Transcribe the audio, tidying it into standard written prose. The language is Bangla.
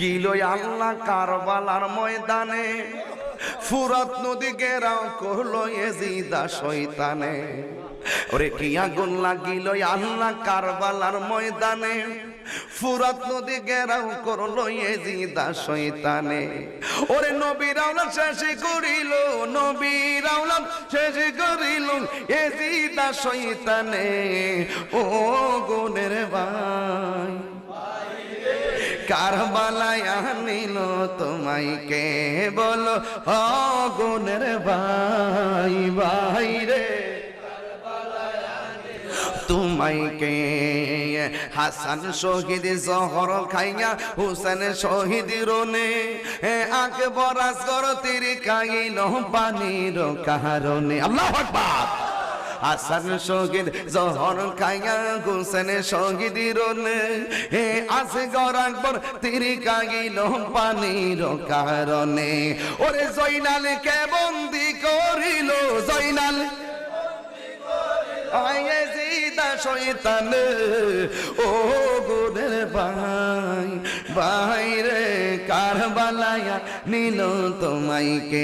গিল আল্লাহ কারবালার ময়দানে, ফুরাত নদী ঘেরাও করলো ইয়াজিদা শয়তানে। ওরে কি আগুন লাগিল আল্লাহ কারবালার ময়দানে, ফুরাত নদী ঘেরাও করলো ইয়াজিদা শয়তানে। ওরে নবীর আওলাদ শেষ করিল, নবীর আওলাদ শেষ করিল ইয়াজিদা শয়তানে। ও গুনের ভাই কারবালায় আনিল তোমায় কে বলো, গুনের ভাই ভাই রে তোমায় কে। হাসান শহীদ জহর খাইয়া হুসেন শহীদ রনে, আকবর আসগর তীর খাইল পানির কারণে। আল্লাহু আকবার। হাসান শহীদ জহর খাইয়া হুসেন শহীদ রনে, আসগর আকবর তীর খাইল পানির কারণে। ওরে জয়নাল কে বন্দি করিল, জয়নাল ইয়াজিদা শয়তানে। ও গুনের ভাই ভাই রে কারবালায় নিল তোমায় কে।